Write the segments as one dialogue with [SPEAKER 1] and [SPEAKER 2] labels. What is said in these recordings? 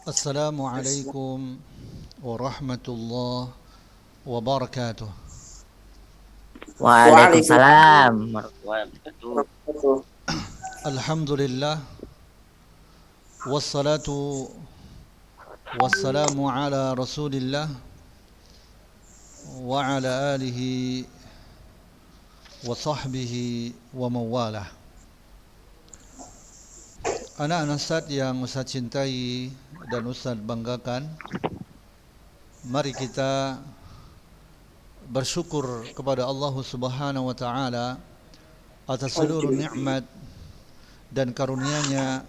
[SPEAKER 1] Assalamualaikum warahmatullahi wabarakatuh.
[SPEAKER 2] Waalaikumsalam warahmatullahi wabarakatuh.
[SPEAKER 1] Alhamdulillah wassalatu wassalamu ala Rasulillah wa ala alihi wa sahbihi wa mawalah. Anak-anak Ustaz yang Ustaz cintai dan Ustaz banggakan, mari kita bersyukur kepada Allah Subhanahu wa taala atas seluruh nikmat dan karunia-Nya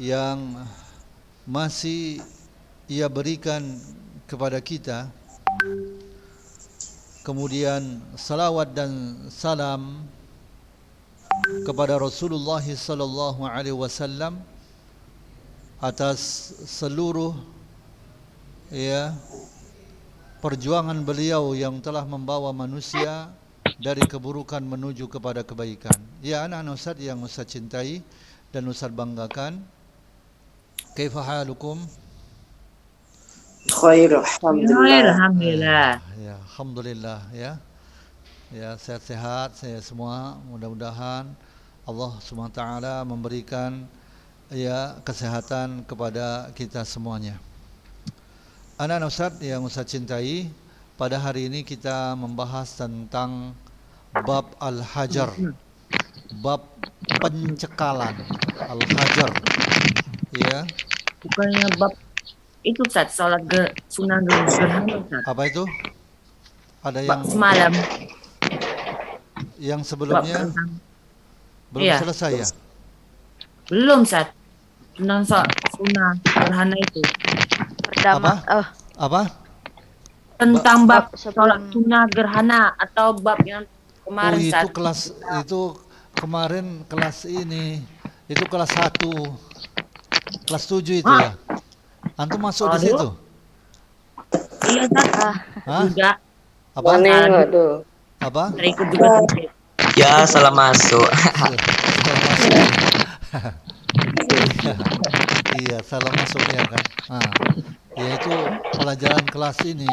[SPEAKER 1] yang masih Ia berikan kepada kita. Kemudian salawat dan salam kepada Rasulullah sallallahu alaihi wasallam atas seluruh perjuangan beliau yang telah membawa manusia dari keburukan menuju kepada kebaikan. Ya anak-anak Ustaz yang Ustaz cintai dan Ustaz banggakan, kaifa halukum?
[SPEAKER 3] Khair, alhamdulillah.
[SPEAKER 2] Alhamdulillah.
[SPEAKER 1] Ya, alhamdulillah ya. Ya, sehat-sehat saya semua. Mudah-mudahan Allah Subhanahu wa taala memberikan kesehatan kepada kita semuanya. Anak-anak Ustaz yang Ustaz cintai, pada hari ini kita membahas tentang bab al-hajar, bab pencekalan al-hajar. Ya.
[SPEAKER 2] Bukannya bab itu Ustaz, salat sunnah gerhana Ustaz.
[SPEAKER 1] Apa itu? Ada
[SPEAKER 2] Bab
[SPEAKER 1] yang
[SPEAKER 2] semalam.
[SPEAKER 1] Yang sebelumnya belum selesai ya?
[SPEAKER 2] Belum Ustaz. Tentang sunnah gerhana itu.
[SPEAKER 1] Apa? Apa?
[SPEAKER 2] Tentang bab salat sunnah gerhana atau bab yang kemarin
[SPEAKER 1] itu
[SPEAKER 2] Ustaz.
[SPEAKER 1] kelas itu kemarin kelas ini itu kelas 1 kelas 7 itu ya. Antum masuk di situ?
[SPEAKER 2] Iya Ustaz. Juga.
[SPEAKER 1] Apa? Apa?
[SPEAKER 2] Ikut juga.
[SPEAKER 4] Ya, salah masuk.
[SPEAKER 1] Iya, salah masuk ya kan. Ya itu pelajaran kelas ini,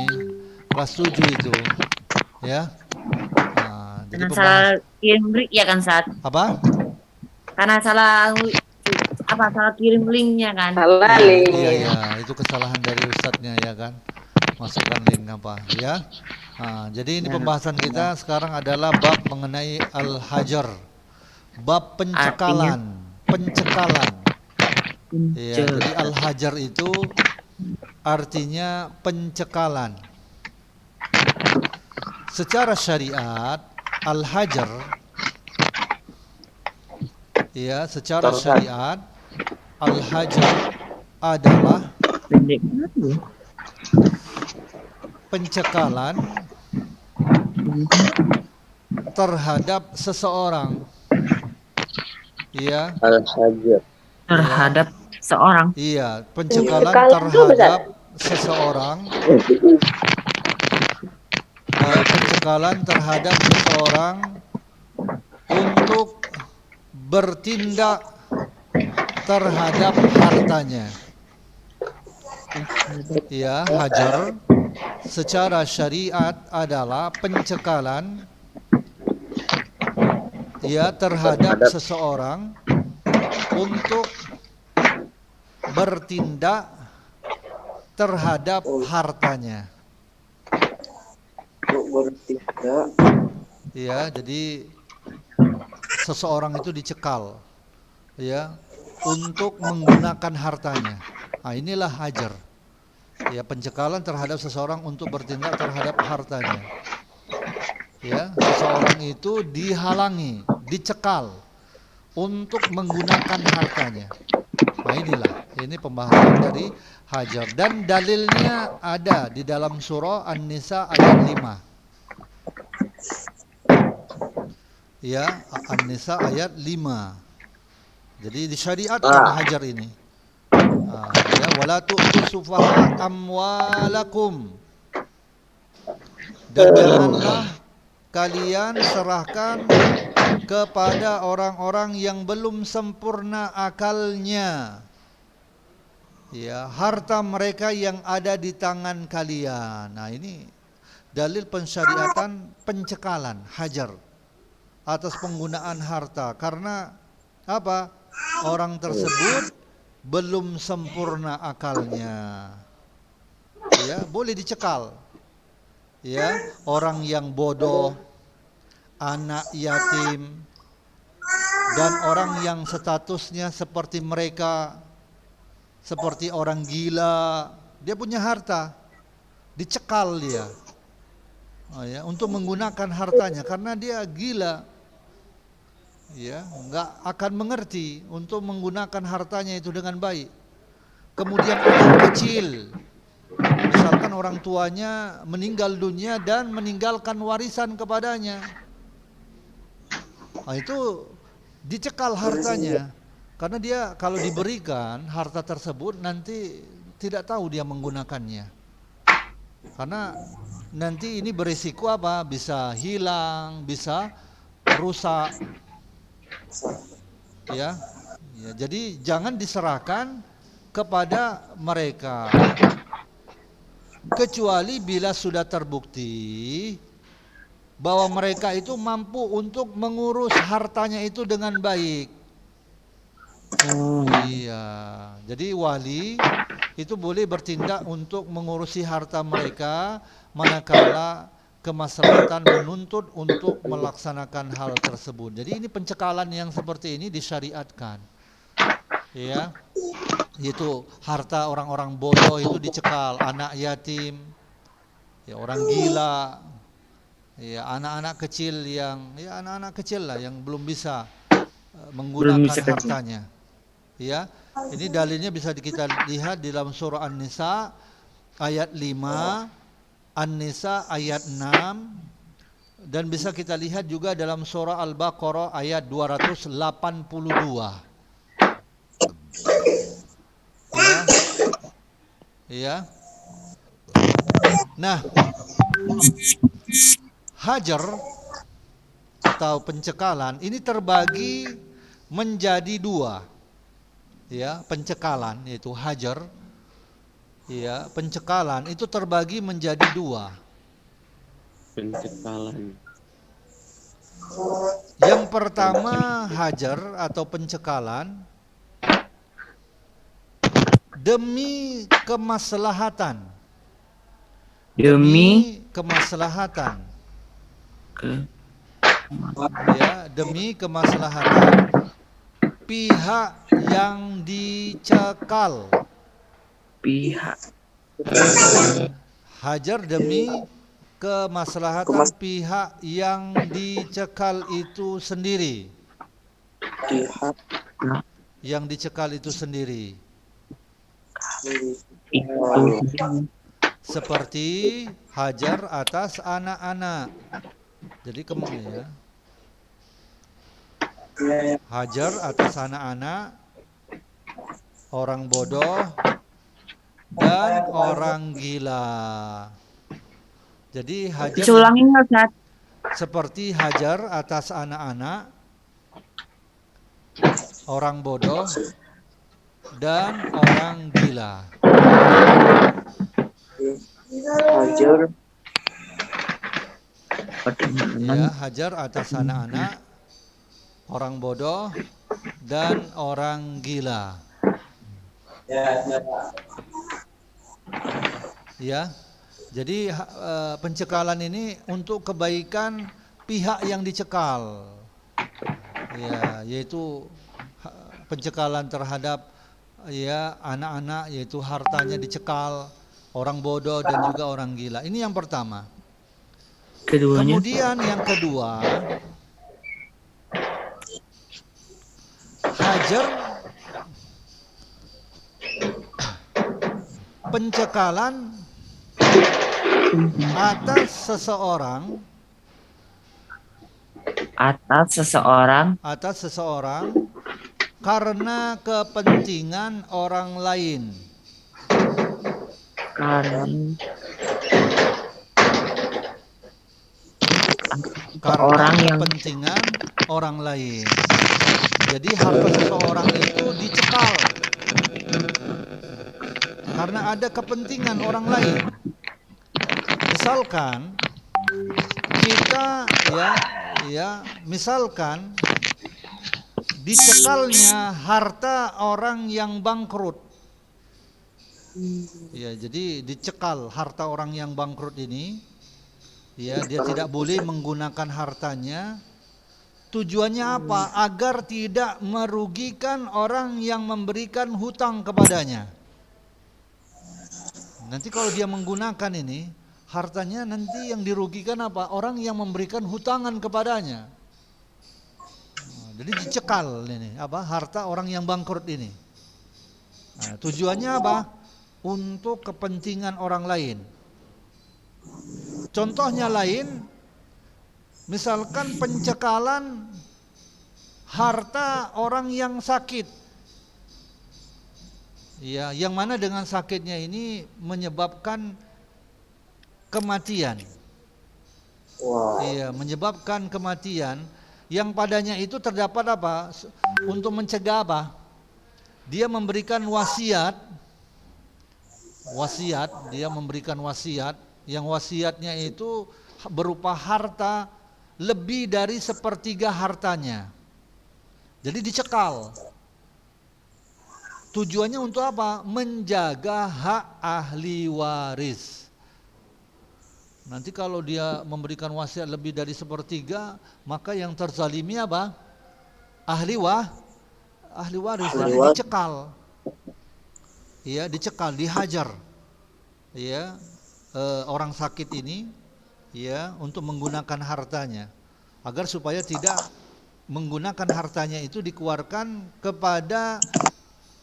[SPEAKER 1] kelas 7 itu. Ya. Jadi
[SPEAKER 2] salah kirim link ya kan saat.
[SPEAKER 1] Apa?
[SPEAKER 2] Karena salah kirim linknya kan.
[SPEAKER 3] Salah link.
[SPEAKER 1] Iya, itu kesalahan dari ustadznya ya kan. Masukkan link apa ya. Jadi ini pembahasan kita sekarang adalah bab mengenai al-hajar, bab pencekalan. Ya, jadi al-hajar itu artinya pencekalan. Secara syariat al-hajar, ya, secara syariat al-hajar adalah pencekalan terhadap seseorang. Ya.
[SPEAKER 2] Al-hajar terhadap seorang.
[SPEAKER 1] Iya, pencekalan terhadap seseorang. Pencekalan terhadap seseorang untuk bertindak terhadap hartanya. Ya, hajar secara syariat adalah pencekalan terhadap seseorang untuk bertindak terhadap hartanya. Ya, jadi seseorang itu dicekal ya untuk menggunakan hartanya. Inilah hajar. Ya, pencekalan terhadap seseorang untuk bertindak terhadap hartanya. Ya, seseorang itu dihalangi, dicekal untuk menggunakan hartanya. Ini pembahasan dari hajar dan dalilnya ada di dalam surah An-Nisa ayat 5. Ya, An-Nisa ayat 5. Jadi disyariatkan hajar ini. Ya, wala tu'tu sufaha amwalakum. Dan janganlah kalian serahkan kepada orang-orang yang belum sempurna akalnya Ya, harta mereka yang ada di tangan kalian. Nah, ini dalil pensyariatan pencekalan, hajar atas penggunaan harta. Karena apa? Orang tersebut belum sempurna akalnya. Ya, boleh dicekal. Ya, orang yang bodoh, anak yatim, dan orang yang statusnya seperti mereka, seperti orang gila, dia punya harta, dicekal dia. Oh ya, untuk menggunakan hartanya karena dia gila. Ya, nggak akan mengerti untuk menggunakan hartanya itu dengan baik. Kemudian anak kecil, misalkan orang tuanya meninggal dunia dan meninggalkan warisan kepadanya, nah, itu dicekal hartanya. Karena dia kalau diberikan harta tersebut nanti tidak tahu dia menggunakannya. Karena nanti ini berisiko apa? Bisa hilang, bisa rusak. Ya, ya, jadi jangan diserahkan kepada mereka. Kecuali bila sudah terbukti bahwa mereka itu mampu untuk mengurus hartanya itu dengan baik. Iya, jadi wali itu boleh bertindak untuk mengurusi harta mereka manakala kemaslahatan menuntut untuk melaksanakan hal tersebut. Jadi ini pencekalan yang seperti ini disyariatkan. Ya, yaitu harta orang-orang bodoh itu dicekal, anak yatim, ya orang gila, ya anak-anak kecil yang anak-anak kecil lah yang belum bisa menggunakan hartanya. Ya, ini dalilnya bisa kita lihat di dalam surah An-Nisa ayat 5, An-Nisa ayat 6, dan bisa kita lihat juga dalam surah Al-Baqarah ayat 282. Ya. Ya. Nah, hajar atau pencekalan ini terbagi menjadi dua. Ya, pencekalan yaitu hajar. Ya, pencekalan itu terbagi menjadi dua.
[SPEAKER 3] Pencekalan.
[SPEAKER 1] Yang pertama hajar atau pencekalan demi kemaslahatan. Demi kemaslahatan. Ya, demi kemaslahatan pihak yang dicekal. Hajar demi kemaslahatan pihak yang dicekal itu sendiri. Yang dicekal itu sendiri. Seperti hajar atas anak-anak. Jadi kemudian hajar atas anak-anak, orang bodoh, dan orang gila. Jadi hajar seperti hajar atas anak-anak, orang bodoh, dan orang gila. Ya, hajar atas anak-anak, orang bodoh, dan orang gila. Ya, jadi pencekalan ini untuk kebaikan pihak yang dicekal. Ya, yaitu pencekalan terhadap ya anak-anak, yaitu hartanya dicekal, orang bodoh dan juga orang gila. Ini yang pertama. Kemudian yang kedua, hajar pencekalan atas seseorang karena kepentingan orang lain. Karena kepentingan orang lain. Jadi harta seseorang itu dicekal. karena ada kepentingan orang lain. Misalkan kita misalkan dicekalnya harta orang yang bangkrut. Ya, jadi dicekal harta orang yang bangkrut ini. Ya, dia tidak boleh menggunakan hartanya. Tujuannya apa? Agar tidak merugikan orang yang memberikan hutang kepadanya. Nanti kalau dia menggunakan ini, hartanya nanti yang dirugikan apa? Orang yang memberikan hutangan kepadanya. Jadi dicekal ini, apa? Harta orang yang bangkrut ini. Nah, tujuannya apa? Untuk kepentingan orang lain. Contohnya lain, misalkan pencekalan harta orang yang sakit. Ya, yang mana dengan sakitnya ini menyebabkan kematian. Iya, menyebabkan kematian yang padanya itu terdapat apa? Untuk mencegah apa? Dia memberikan wasiat, dia memberikan wasiat, yang wasiatnya itu berupa harta lebih dari sepertiga hartanya. Jadi dicekal. Tujuannya untuk apa? Menjaga hak ahli waris. Nanti kalau dia memberikan wasiat lebih dari sepertiga, maka yang terzalimi apa? Ahli waris. Jadi dicekal. Ya, dicekal, dihajar. Ya, orang sakit ini, ya, untuk menggunakan hartanya, agar supaya tidak menggunakan hartanya itu dikeluarkan kepada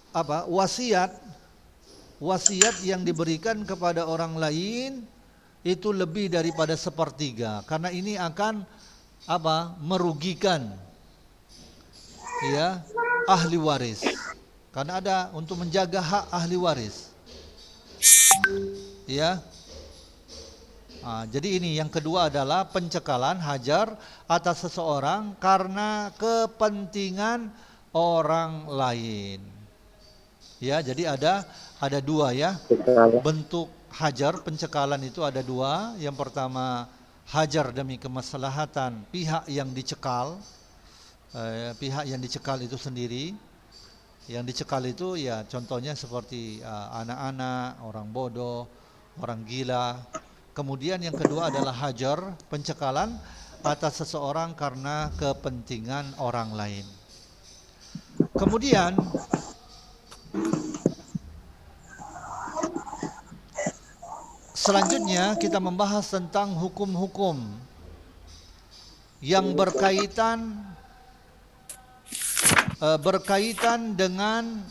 [SPEAKER 1] apa? Wasiat yang diberikan kepada orang lain itu lebih daripada sepertiga, karena ini akan apa? Merugikan, ya, ahli waris. Karena ada untuk menjaga hak ahli waris. Ya. Jadi ini yang kedua adalah pencekalan, hajar atas seseorang karena kepentingan orang lain. Ya, jadi ada dua ya. Bentuk hajar, pencekalan itu ada dua. Yang pertama, hajar demi kemaslahatan pihak yang dicekal. Pihak yang dicekal itu sendiri. Yang dicekal itu ya contohnya seperti anak-anak, orang bodoh, orang gila. Kemudian yang kedua adalah hajar, pencekalan atas seseorang karena kepentingan orang lain. Kemudian selanjutnya kita membahas tentang hukum-hukum yang berkaitan dengan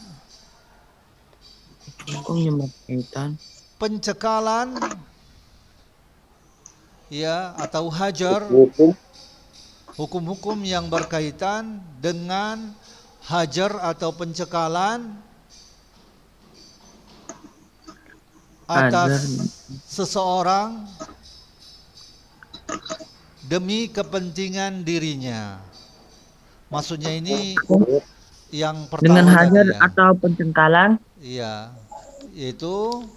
[SPEAKER 1] pencekalan, ya, atau hajar. Hukum-hukum yang berkaitan dengan hajar atau pencekalan atas seseorang demi kepentingan dirinya. Maksudnya ini yang pertama
[SPEAKER 2] dengan hajar
[SPEAKER 1] tadi, ya.
[SPEAKER 2] atau pencekalan.
[SPEAKER 1] Iya, yaitu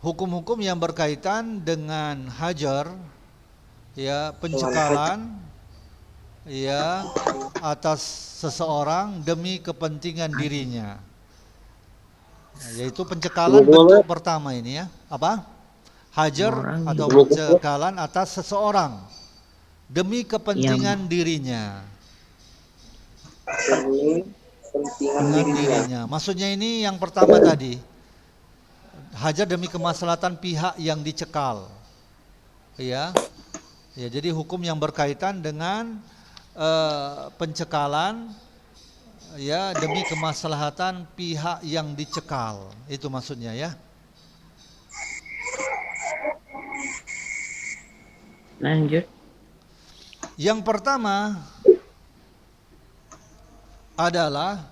[SPEAKER 1] hukum-hukum yang berkaitan dengan hajar, ya, pencekalan, ya, atas seseorang demi kepentingan dirinya. Yaitu pencekalan bentuk pertama ini, ya, apa? Hajar atau pencekalan atas seseorang demi kepentingan dirinya. Maksudnya ini yang pertama tadi, hajar demi kemaslahatan pihak yang dicekal. Ya. Ya, jadi hukum yang berkaitan dengan pencekalan, ya, demi kemaslahatan pihak yang dicekal. Itu maksudnya, ya.
[SPEAKER 2] Lanjut.
[SPEAKER 1] Yang pertama adalah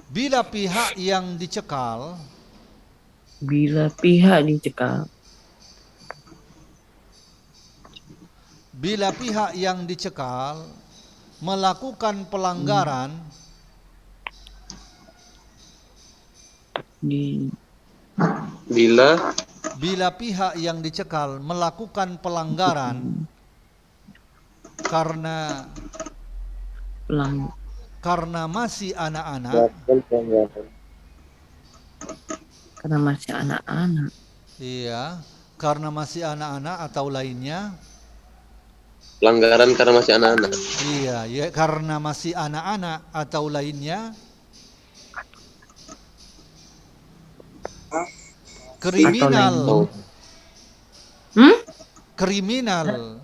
[SPEAKER 1] bila pihak yang dicekal melakukan pelanggaran
[SPEAKER 2] Di
[SPEAKER 3] Bila
[SPEAKER 1] Bila pihak yang dicekal melakukan pelanggaran karena
[SPEAKER 2] pelang
[SPEAKER 1] masih anak-anak,
[SPEAKER 3] melakukan pelanggaran.
[SPEAKER 2] karena masih anak-anak.
[SPEAKER 1] iya, karena masih anak-anak atau lainnya,
[SPEAKER 3] Pelanggaran karena masih anak-anak.
[SPEAKER 1] iya, ya karena masih anak-anak atau lainnya, kriminal,
[SPEAKER 3] Oh,
[SPEAKER 2] Hmm?
[SPEAKER 1] kriminal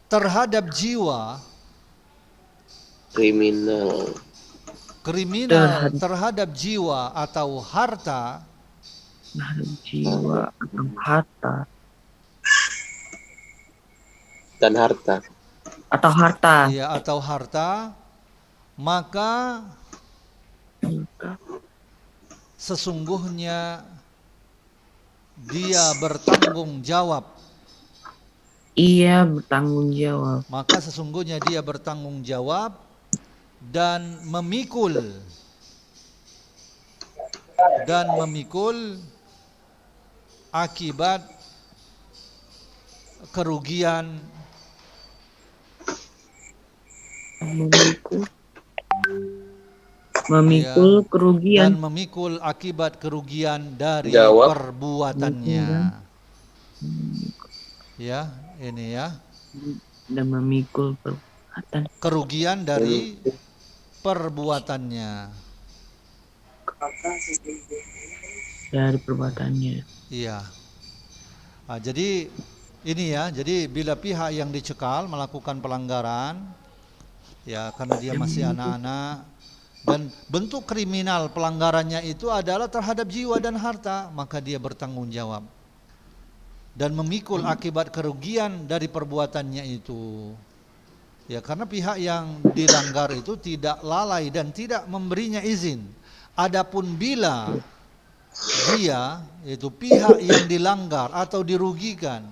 [SPEAKER 1] terhadap jiwa,
[SPEAKER 3] kriminal.
[SPEAKER 1] kriminal terhadap jiwa atau harta,
[SPEAKER 2] Terhadap jiwa atau harta
[SPEAKER 3] Dan harta.
[SPEAKER 2] atau harta.
[SPEAKER 1] iya, atau harta, maka sesungguhnya dia bertanggung jawab.
[SPEAKER 2] Ia bertanggung jawab
[SPEAKER 1] Maka sesungguhnya dia bertanggung jawab dan memikul akibat kerugian
[SPEAKER 2] memikul
[SPEAKER 1] dan
[SPEAKER 2] kerugian
[SPEAKER 1] memikul akibat kerugian dari
[SPEAKER 3] Jawab.
[SPEAKER 1] perbuatannya. Ya, ini ya.
[SPEAKER 2] dan memikul perbuatan
[SPEAKER 1] Kerugian dari perbuatannya.
[SPEAKER 2] dari perbuatannya.
[SPEAKER 1] Iya. Nah, jadi ini ya, jadi bila pihak yang dicekal melakukan pelanggaran, ya karena dia masih anak-anak, dan bentuk kriminal pelanggarannya itu adalah terhadap jiwa dan harta, maka dia bertanggung jawab dan memikul akibat kerugian dari perbuatannya itu. Ya, karena pihak yang dilanggar itu tidak lalai dan tidak memberinya izin. Adapun bila dia, yaitu pihak yang dilanggar atau dirugikan,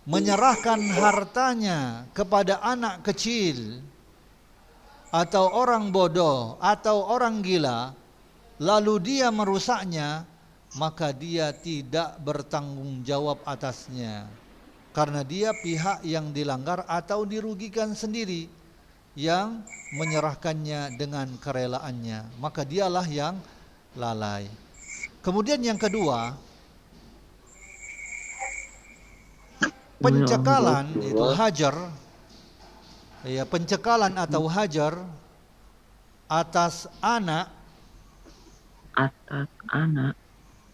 [SPEAKER 1] menyerahkan hartanya kepada anak kecil atau orang bodoh atau orang gila, lalu dia merusaknya, maka dia tidak bertanggung jawab atasnya, karena dia pihak yang dilanggar atau dirugikan sendiri yang menyerahkannya dengan kerelaannya, maka dialah yang lalai. Kemudian yang kedua, pencekalan itu hajar, ya, pencekalan atau hajar atas anak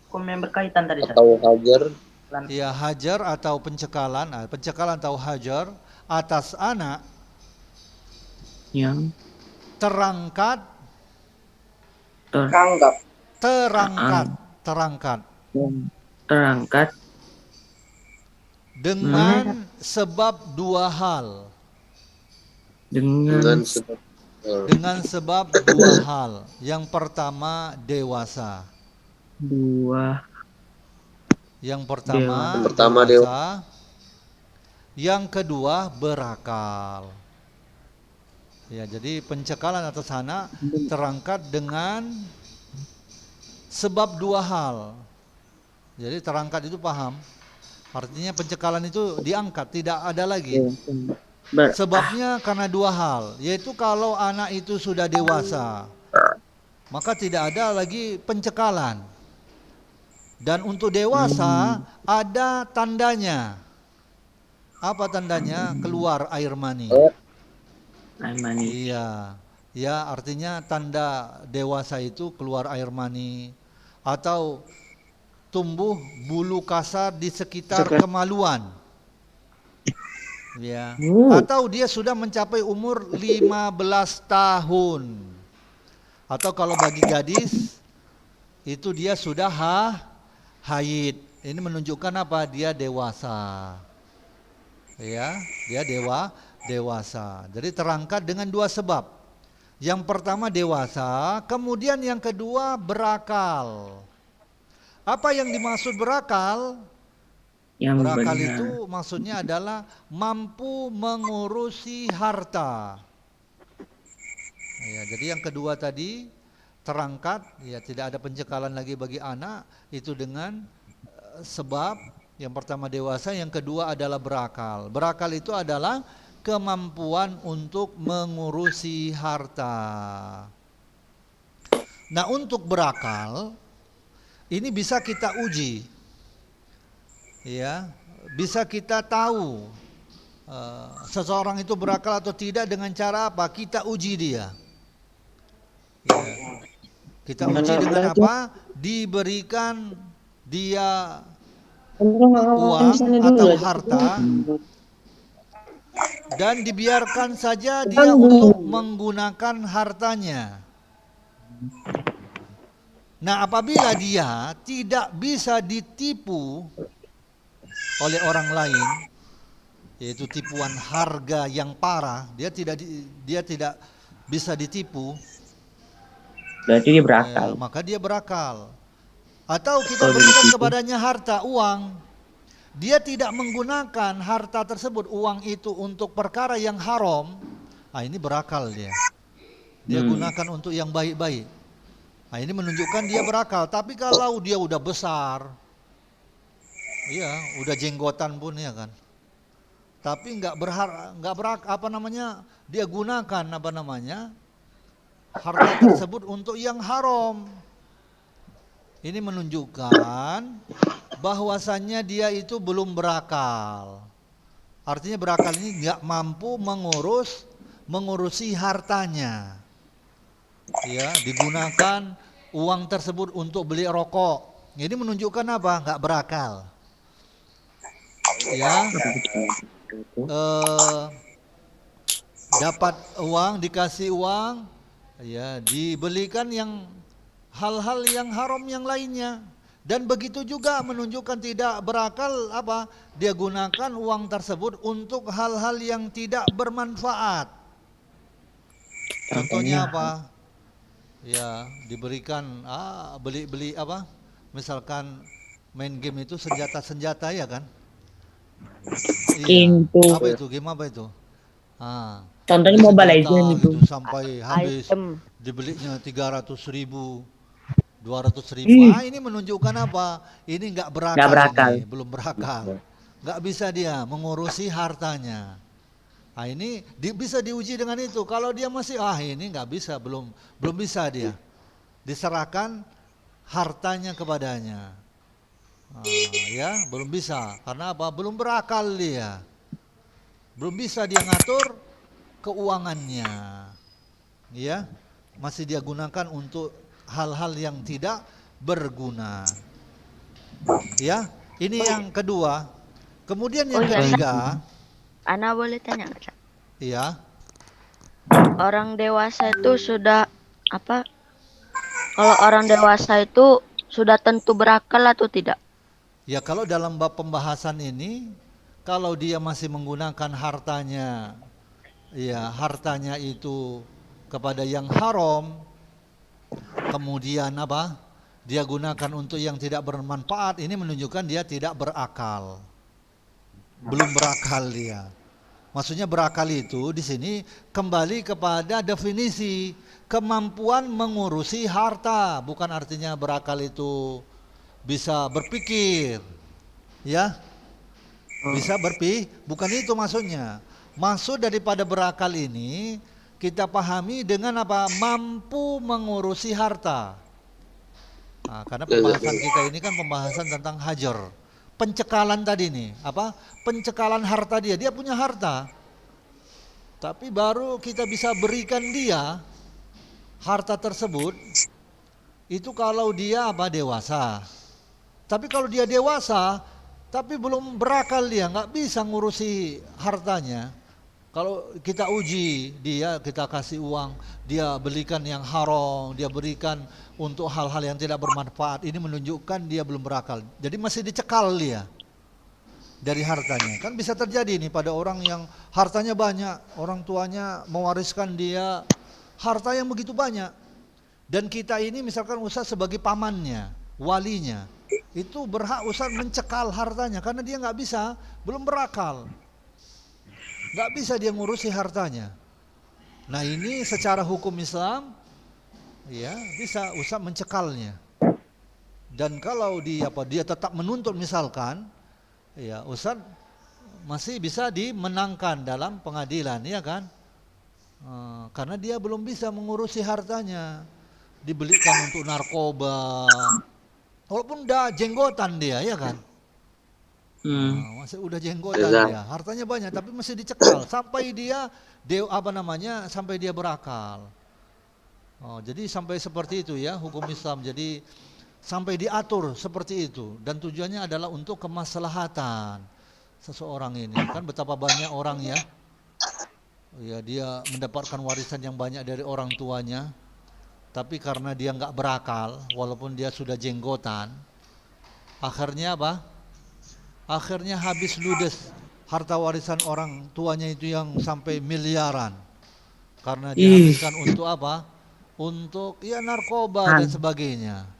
[SPEAKER 5] Hukum yang berkaitan tadi, Ustaz.
[SPEAKER 3] Atau hajar.
[SPEAKER 1] ya, hajar atau pencekalan, pencekalan atau hajar atas anak
[SPEAKER 2] yang
[SPEAKER 1] terangkat
[SPEAKER 2] terangkat
[SPEAKER 1] dengan sebab dua hal.
[SPEAKER 3] Dengan sebab
[SPEAKER 1] Dengan sebab dua hal. Yang pertama dewasa. Yang pertama dewasa. Yang kedua berakal. Ya, jadi pencekalan atas anak terangkat dengan sebab dua hal. Jadi terangkat itu paham. Artinya pencekalan itu diangkat, tidak ada lagi. Sebabnya karena dua hal, yaitu kalau anak itu sudah dewasa, maka tidak ada lagi pencekalan. Dan untuk dewasa ada tandanya. Apa tandanya? Keluar air mani. Iya, ya, artinya tanda dewasa itu keluar air mani atau tumbuh bulu kasar di sekitar kemaluan. Ya. Atau dia sudah mencapai umur 15 tahun. Atau kalau bagi gadis itu dia sudah haid. Ini menunjukkan apa? Dia dewasa. Ya, dia dewasa. Jadi terangkat dengan dua sebab. Yang pertama dewasa, kemudian yang kedua berakal. Apa yang dimaksud berakal? Berakal itu maksudnya adalah mampu mengurusi harta. Ya, jadi yang kedua tadi terangkat, ya tidak ada pencekalan lagi bagi anak, itu dengan sebab yang pertama dewasa, yang kedua adalah berakal. Berakal itu adalah kemampuan untuk mengurusi harta. Nah, untuk berakal ini bisa kita uji, ya, bisa kita tahu seseorang itu berakal atau tidak dengan cara apa? Kita uji dia. Ya. Kita uji dengan apa? Diberikan dia uang atau harta dan dibiarkan saja dia untuk menggunakan hartanya. Nah, apabila dia tidak bisa ditipu oleh orang lain, yaitu tipuan harga yang parah, dia tidak bisa ditipu,
[SPEAKER 5] Berarti dia berakal.
[SPEAKER 1] maka dia berakal. Atau kita berikan kepadanya harta, uang, dia tidak menggunakan harta tersebut, uang itu untuk perkara yang haram, ini berakal dia. Dia gunakan untuk yang baik-baik. Nah, ini menunjukkan dia berakal. Tapi kalau dia udah besar, iya, udah jenggotan pun ya kan. Tapi nggak dia gunakan harta tersebut untuk yang haram. Ini menunjukkan bahwasannya dia itu belum berakal. Artinya berakal ini nggak mampu mengurusi hartanya. Ya, digunakan uang tersebut untuk beli rokok. Ini menunjukkan apa? Nggak berakal. Ya, dapat uang, dikasih uang, ya, dibelikan yang hal-hal yang haram yang lainnya. Dan begitu juga menunjukkan tidak berakal apa? Dia gunakan uang tersebut untuk hal-hal yang tidak bermanfaat. Contohnya apa? Ya, diberikan beli apa? Misalkan main game itu senjata ya kan? Iya. Apa itu? Game apa itu?
[SPEAKER 2] Contohnya Mobile Legends itu.
[SPEAKER 1] Sampai habis dibelinya 300.000, 200.000. Ini menunjukkan apa? Ini nggak berakal. Ini, belum berakal. Nggak bisa dia mengurusi hartanya. Ini bisa diuji dengan itu. Kalau dia masih ini nggak bisa, belum bisa dia. Diserahkan hartanya kepadanya. Ya, belum bisa. Karena apa? Belum berakal dia. Belum bisa dia ngatur keuangannya. Ya, masih dia gunakan untuk hal-hal yang tidak berguna. Ya, ini yang kedua. Kemudian yang ketiga,
[SPEAKER 6] Ana boleh tanya nggak, Cak?
[SPEAKER 1] iya.
[SPEAKER 6] Orang dewasa itu sudah apa? Kalau orang dewasa itu sudah tentu berakal atau tidak?
[SPEAKER 1] Ya, kalau dalam bab pembahasan ini, kalau dia masih menggunakan hartanya, ya hartanya itu kepada yang haram, kemudian apa? Dia gunakan untuk yang tidak bermanfaat, ini menunjukkan dia tidak berakal. Belum berakal dia. Maksudnya berakal itu di sini kembali kepada definisi kemampuan mengurusi harta, bukan artinya berakal itu bisa berpikir, ya, bisa bukan itu maksudnya. Maksud daripada berakal ini kita pahami dengan apa? Mampu mengurusi harta. Karena pembahasan kita ini kan pembahasan tentang hajar, pencekalan tadi nih, apa? Pencekalan harta dia punya harta, tapi baru kita bisa berikan dia harta tersebut itu kalau dia dewasa. Tapi kalau dia dewasa tapi belum berakal, dia nggak bisa ngurusi hartanya. Kalau kita uji dia, kita kasih uang, dia belikan yang haram, dia berikan untuk hal-hal yang tidak bermanfaat, ini menunjukkan dia belum berakal. Jadi masih dicekal dia dari hartanya. Kan bisa terjadi nih pada orang yang hartanya banyak, orang tuanya mewariskan dia harta yang begitu banyak. Dan kita ini misalkan Ustaz sebagai pamannya, walinya, itu berhak Ustaz mencekal hartanya karena dia nggak bisa, belum berakal. Nggak bisa dia ngurusi hartanya. Nah, ini secara hukum Islam ya bisa Ustaz mencekalnya. Dan kalau dia tetap menuntut misalkan, ya Ustaz masih bisa dimenangkan dalam pengadilan, ya kan? Karena dia belum bisa mengurusi hartanya, dibelikan untuk narkoba, walaupun udah jenggotan dia, ya kan? Masih udah jenggotan
[SPEAKER 3] Iya.
[SPEAKER 1] dia, hartanya banyak, tapi masih dicekal sampai dia sampai dia berakal. Jadi sampai seperti itu ya hukum Islam. Jadi sampai diatur seperti itu, dan tujuannya adalah untuk kemaslahatan seseorang ini. Kan betapa banyak orang ya, dia mendapatkan warisan yang banyak dari orang tuanya, tapi karena dia nggak berakal, walaupun dia sudah jenggotan, akhirnya apa? Akhirnya habis ludes harta warisan orang tuanya itu yang sampai miliaran, karena dihabiskan untuk apa? Untuk ya narkoba dan sebagainya.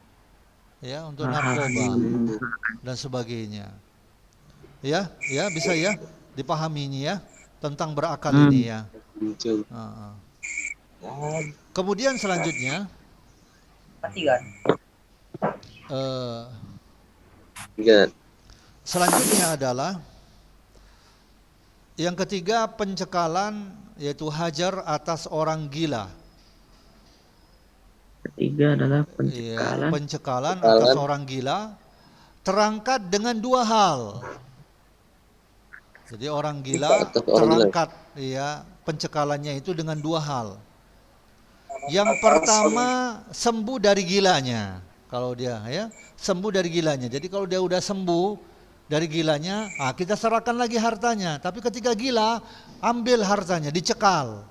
[SPEAKER 1] Ya, untuk narkoba dan sebagainya. Ya, bisa ya dipahami ini ya tentang berakal ini ya. Kemudian selanjutnya selanjutnya adalah yang ketiga, pencekalan, yaitu hajar atas orang gila.
[SPEAKER 5] Ketiga adalah
[SPEAKER 1] Ya, pencekalan atas orang gila terangkat dengan dua hal. Jadi orang gila terangkat, ya, pencekalannya itu dengan dua hal. Yang pertama, sembuh dari gilanya. Kalau dia ya sembuh dari gilanya. Jadi kalau dia udah sembuh dari gilanya, kita serahkan lagi hartanya. Tapi ketika gila, ambil hartanya, dicekal.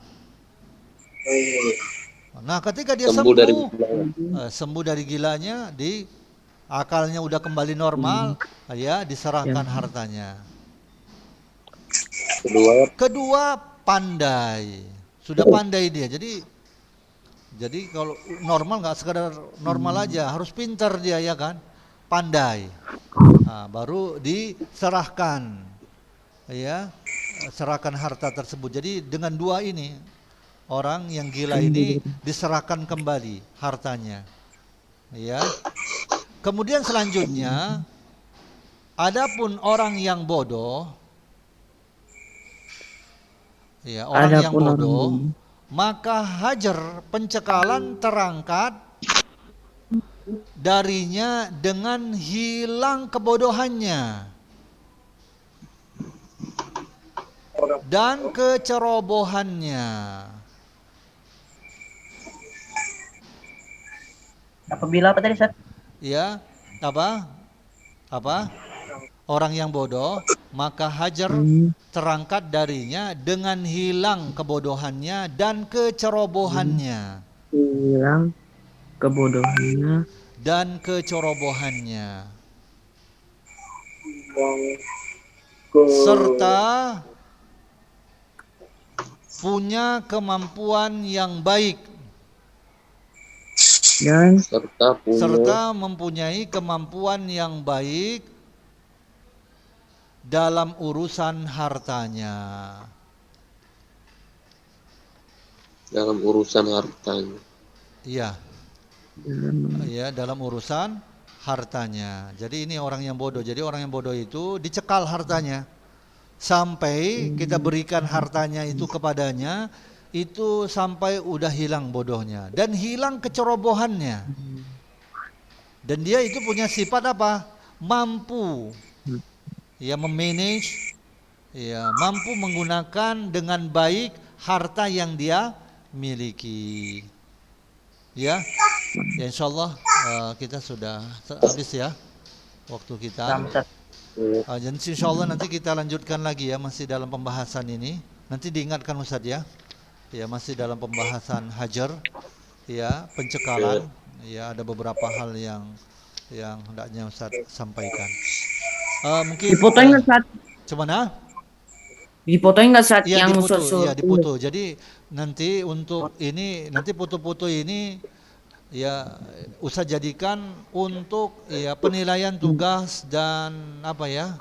[SPEAKER 1] Nah, ketika dia sembuh dari gilanya, akalnya udah kembali normal, ya diserahkan hartanya. Kedua, pandai. Sudah pandai dia. Jadi kalau normal nggak sekadar normal aja, harus pintar dia, ya kan? Pandai. Baru diserahkan, ya, serahkan harta tersebut. Jadi dengan dua ini, orang yang gila ini diserahkan kembali hartanya, ya. Kemudian selanjutnya, adapun orang yang bodoh, ya, orang yang bodoh, maka hajar, pencekalan terangkat darinya dengan hilang kebodohannya dan kecerobohannya.
[SPEAKER 5] Apabila apa tadi, Ustaz?
[SPEAKER 1] Ya, apa? Orang yang bodoh, maka hajar terangkat darinya dengan hilang kebodohannya dan kecerobohannya.
[SPEAKER 5] Hilang kebodohannya
[SPEAKER 1] dan kecerobohannya. Serta punya kemampuan yang baik. Serta mempunyai kemampuan yang baik dalam urusan hartanya.
[SPEAKER 3] Dalam urusan hartanya.
[SPEAKER 1] Iya. Ya, dalam urusan hartanya. Jadi ini orang yang bodoh. Jadi orang yang bodoh itu dicekal hartanya sampai kita berikan hartanya itu kepadanya, itu sampai udah hilang bodohnya dan hilang kecerobohannya. Dan dia itu punya sifat apa? Mampu, ya, memanage, ya, mampu menggunakan dengan baik harta yang dia miliki. Ya, insyaallah kita sudah habis ya waktu kita. Jadi insyaallah nanti kita lanjutkan lagi ya, masih dalam pembahasan ini. Nanti diingatkan Ustaz ya. Ya, masih dalam pembahasan hajar, ya, pencekalan. Ya, ada beberapa hal yang hendaknya Ustaz sampaikan. Mungkin
[SPEAKER 5] dipotong nggak, Ustaz?
[SPEAKER 1] Gimana?
[SPEAKER 5] Dipotong nggak, Ustaz?
[SPEAKER 1] Ya,
[SPEAKER 5] Yang
[SPEAKER 1] dipoto, ya dipoto. Jadi nanti untuk ini, nanti foto-foto ini ya Ustaz jadikan untuk ya penilaian tugas dan apa ya,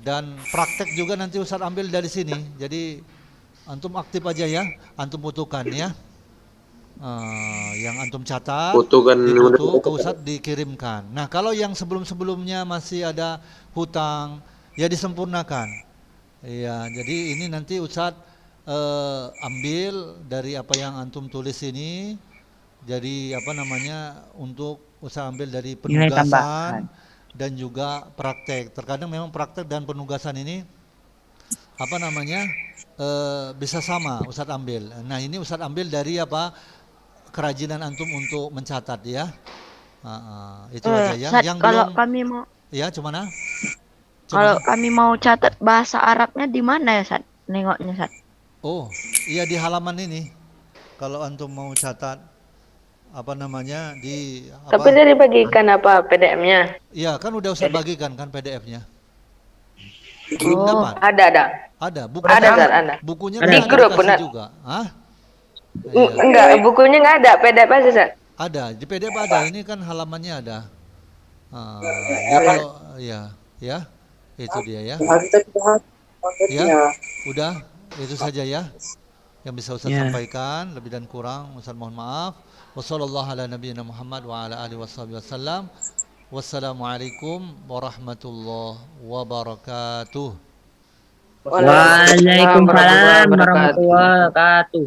[SPEAKER 1] dan praktek juga nanti Ustaz ambil dari sini. Jadi antum aktif aja ya, antum butuhkan ya. yang antum catat,
[SPEAKER 3] Foto kan
[SPEAKER 1] difoto ke Ustadz dikirimkan. Nah, kalau yang sebelum-sebelumnya masih ada hutang, ya disempurnakan. Iya, jadi ini nanti Ustadz ambil dari apa yang antum tulis ini, jadi apa namanya, untuk Ustadz ambil dari
[SPEAKER 5] Nilai
[SPEAKER 1] penugasan
[SPEAKER 5] tambahan.
[SPEAKER 1] dan juga praktek. Terkadang memang praktek dan penugasan ini apa namanya bisa sama Ustadz ambil. Nah, ini Ustadz ambil dari apa, kerajinan antum untuk mencatat ya. Itu aja ya.
[SPEAKER 6] Ustaz,
[SPEAKER 1] Yang
[SPEAKER 6] kalau
[SPEAKER 1] belum
[SPEAKER 6] kami mau
[SPEAKER 1] ya cuman
[SPEAKER 6] kalau kami mau catat bahasa Arabnya di mana ya, Ustaz? Nengoknya, Ustaz.
[SPEAKER 1] Oh, iya di halaman ini. Kalau antum mau catat apa namanya di
[SPEAKER 7] Tapi
[SPEAKER 1] apa?
[SPEAKER 7] dia dibagikan apa PDF-nya?
[SPEAKER 1] Iya, kan udah Ustadz bagikan kan PDF-nya. Belum
[SPEAKER 6] Oh.
[SPEAKER 1] dapat?
[SPEAKER 7] Ada.
[SPEAKER 1] Ada,
[SPEAKER 7] Ada, Ustaz, ada.
[SPEAKER 1] bukunya
[SPEAKER 5] Ada.
[SPEAKER 1] kan
[SPEAKER 7] Di grup,
[SPEAKER 1] dikasih
[SPEAKER 7] benar.
[SPEAKER 1] juga. Hah? Iya.
[SPEAKER 7] Enggak, bukunya enggak ada, PDF aja, Ustaz.
[SPEAKER 1] Ada, di PDF ada. Ini kan halamannya ada. Ya kalau ya, itu dia ya. Ya, udah, itu saja ya yang bisa Ustaz
[SPEAKER 5] Ya.
[SPEAKER 1] sampaikan. Lebih dan kurang Ustaz mohon maaf. Wassallallahu ala nabiyina Muhammad wa ala alihi wasallam. Wassalamualaikum warahmatullahi wabarakatuh.
[SPEAKER 5] Waalaikumsalam warahmatullahi wabarakatuh.